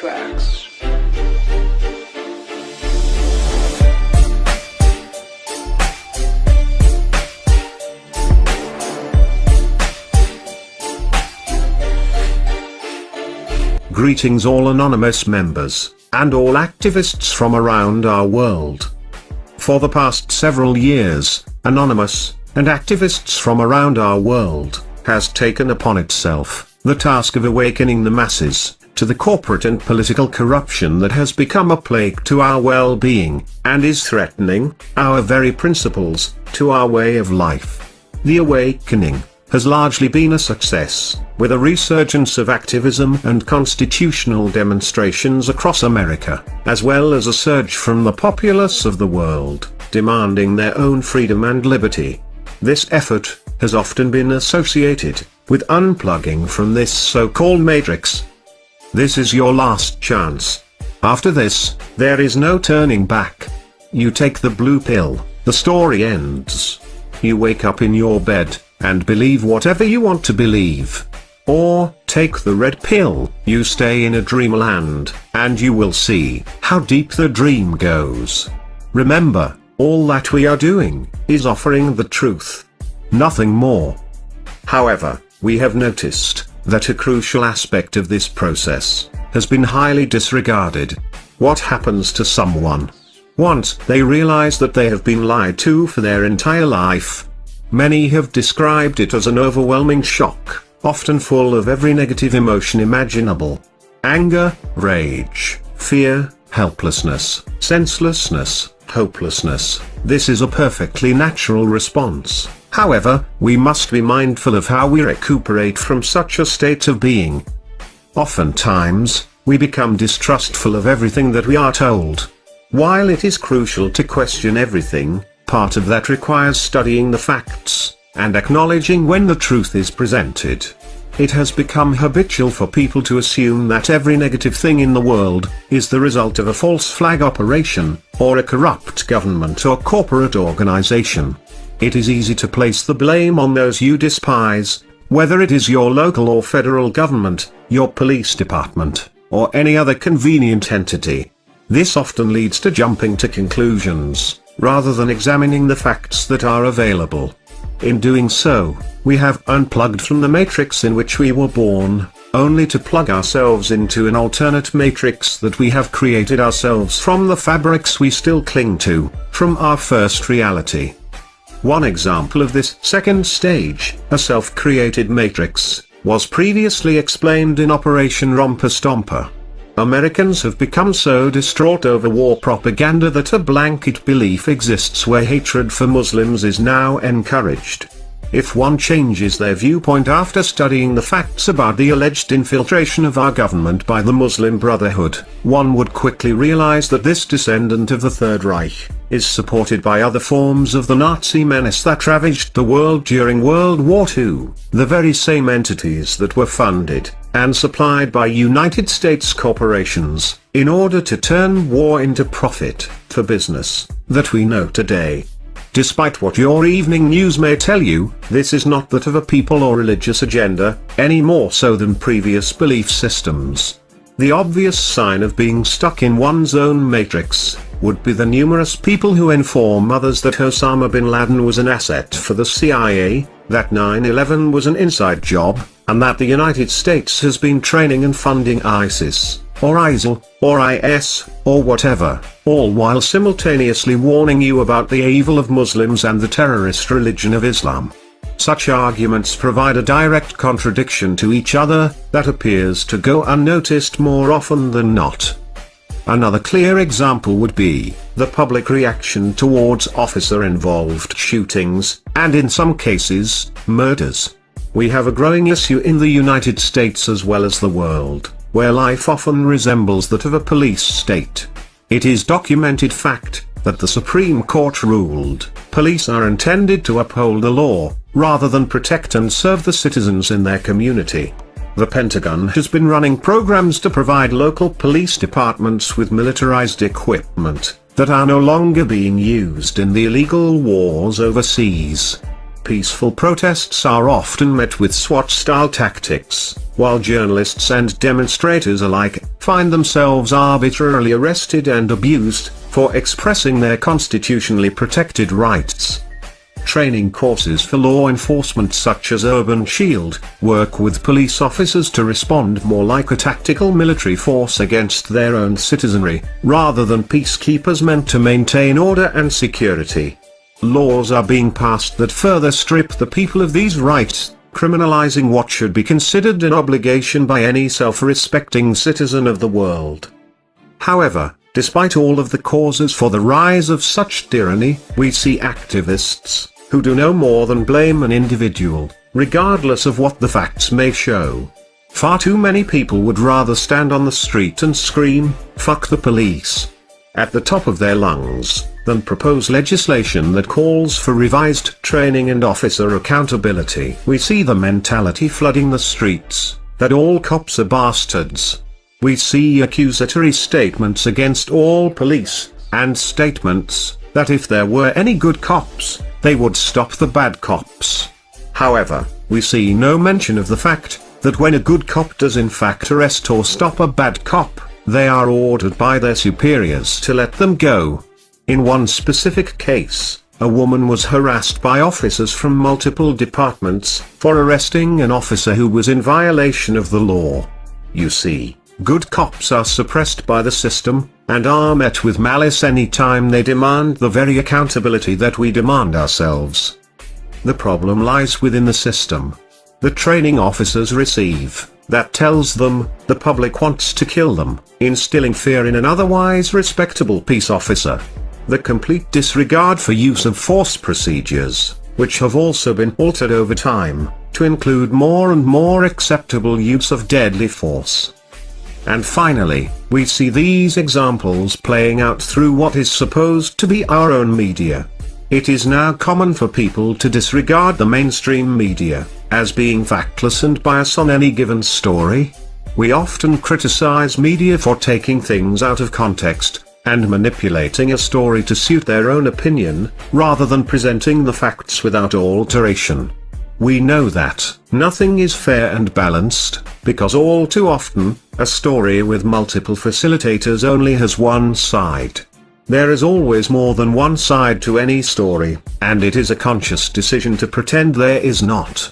OperationMatrix. Greetings all anonymous members, and all activists from around our world. For the past several years, Anonymous, and activists from around our world, has taken upon itself the task of awakening the masses to the corporate and political corruption that has become a plague to our well-being, and is threatening our very principles to our way of life. The awakening has largely been a success, with a resurgence of activism and constitutional demonstrations across America, as well as a surge from the populace of the world, demanding their own freedom and liberty. This effort has often been associated with unplugging from this so-called matrix. This is your last chance. After this, there is no turning back. You take the blue pill, the story ends. You wake up in your bed and believe whatever you want to believe. Or, take the red pill, you stay in a dreamland, and you will see how deep the dream goes. Remember, all that we are doing is offering the truth. Nothing more. However, we have noticed that a crucial aspect of this process has been highly disregarded. What happens to someone once they realize that they have been lied to for their entire life? Many have described it as an overwhelming shock, often full of every negative emotion imaginable. Anger, rage, fear, helplessness, senselessness, hopelessness. This is a perfectly natural response. However, we must be mindful of how we recuperate from such a state of being. Oftentimes, we become distrustful of everything that we are told. While it is crucial to question everything, part of that requires studying the facts, and acknowledging when the truth is presented. It has become habitual for people to assume that every negative thing in the world is the result of a false flag operation, or a corrupt government or corporate organization. It is easy to place the blame on those you despise, whether it is your local or federal government, your police department, or any other convenient entity. This often leads to jumping to conclusions, rather than examining the facts that are available. In doing so, we have unplugged from the matrix in which we were born, only to plug ourselves into an alternate matrix that we have created ourselves from the fabrics we still cling to, from our first reality. One example of this second stage, a self-created matrix, was previously explained in Operation Romper Stomper. Americans have become so distraught over war propaganda that a blanket belief exists where hatred for Muslims is now encouraged. If one changes their viewpoint after studying the facts about the alleged infiltration of our government by the Muslim Brotherhood, one would quickly realize that this descendant of the Third Reich is supported by other forms of the Nazi menace that ravaged the world during World War II, the very same entities that were funded and supplied by United States corporations, in order to turn war into profit, for business, that we know today. Despite what your evening news may tell you, this is not that of a people or religious agenda, any more so than previous belief systems. The obvious sign of being stuck in one's own matrix would be the numerous people who inform others that Osama bin Laden was an asset for the CIA, that 9/11 was an inside job, and that the United States has been training and funding ISIS, or ISIL, or IS, or whatever, all while simultaneously warning you about the evil of Muslims and the terrorist religion of Islam. Such arguments provide a direct contradiction to each other, that appears to go unnoticed more often than not. Another clear example would be the public reaction towards officer-involved shootings, and in some cases, murders. We have a growing issue in the United States as well as the world, where life often resembles that of a police state. It is documented fact that the Supreme Court ruled, police are intended to uphold the law, rather than protect and serve the citizens in their community. The Pentagon has been running programs to provide local police departments with militarized equipment that are no longer being used in the illegal wars overseas. Peaceful protests are often met with SWAT-style tactics, while journalists and demonstrators alike find themselves arbitrarily arrested and abused for expressing their constitutionally protected rights. Training courses for law enforcement such as Urban Shield work with police officers to respond more like a tactical military force against their own citizenry, rather than peacekeepers meant to maintain order and security. Laws are being passed that further strip the people of these rights, criminalizing what should be considered an obligation by any self-respecting citizen of the world. However, despite all of the causes for the rise of such tyranny, we see activists who do no more than blame an individual, regardless of what the facts may show. Far too many people would rather stand on the street and scream, "Fuck the police," at the top of their lungs, than propose legislation that calls for revised training and officer accountability. We see the mentality flooding the streets, that all cops are bastards. We see accusatory statements against all police, and statements that if there were any good cops, they would stop the bad cops. However, we see no mention of the fact that when a good cop does in fact arrest or stop a bad cop, they are ordered by their superiors to let them go. In one specific case, a woman was harassed by officers from multiple departments for arresting an officer who was in violation of the law. You see, good cops are suppressed by the system, and are met with malice any time they demand the very accountability that we demand ourselves. The problem lies within the system. The training officers receive, that tells them, the public wants to kill them, instilling fear in an otherwise respectable peace officer. The complete disregard for use of force procedures, which have also been altered over time, to include more and more acceptable use of deadly force. And finally, we see these examples playing out through what is supposed to be our own media. It is now common for people to disregard the mainstream media, as being factless and biased on any given story. We often criticize media for taking things out of context, and manipulating a story to suit their own opinion, rather than presenting the facts without alteration. We know that nothing is fair and balanced, because all too often, a story with multiple facilitators only has one side. There is always more than one side to any story, and it is a conscious decision to pretend there is not.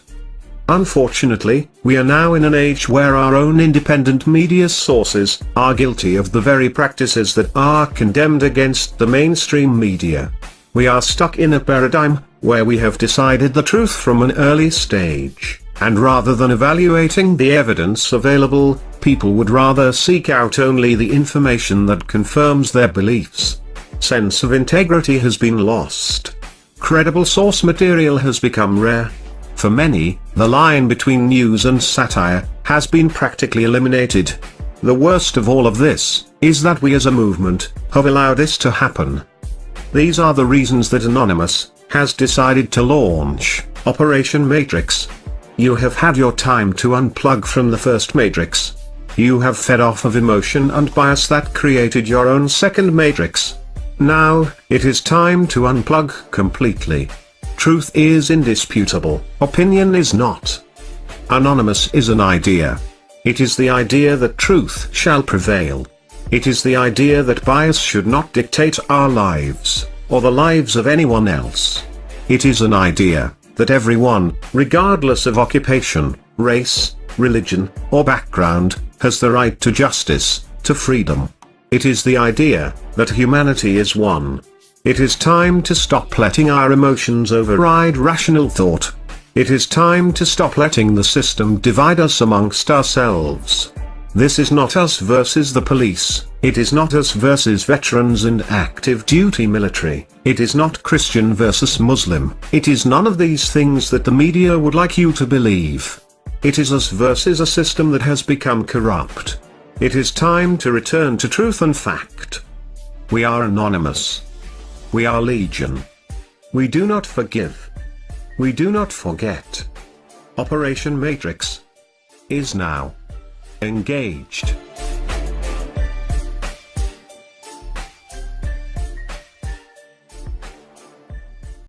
Unfortunately, we are now in an age where our own independent media sources are guilty of the very practices that are condemned against the mainstream media. We are stuck in a paradigm where we have decided the truth from an early stage, and rather than evaluating the evidence available, people would rather seek out only the information that confirms their beliefs. Sense of integrity has been lost. Credible source material has become rare. For many, the line between news and satire has been practically eliminated. The worst of all of this is that we as a movement have allowed this to happen. These are the reasons that Anonymous has decided to launch OperationMatrix. You have had your time to unplug from the first matrix. You have fed off of emotion and bias that created your own second matrix. Now, it is time to unplug completely. Truth is indisputable, opinion is not. Anonymous is an idea. It is the idea that truth shall prevail. It is the idea that bias should not dictate our lives, or the lives of anyone else. It is an idea that everyone, regardless of occupation, race, religion, or background, has the right to justice, to freedom. It is the idea that humanity is one. It is time to stop letting our emotions override rational thought. It is time to stop letting the system divide us amongst ourselves. This is not us versus the police, it is not us versus veterans and active duty military, it is not Christian versus Muslim, it is none of these things that the media would like you to believe. It is us versus a system that has become corrupt. It is time to return to truth and fact. We are Anonymous. We are Legion. We do not forgive. We do not forget. OperationMatrix is now engaged.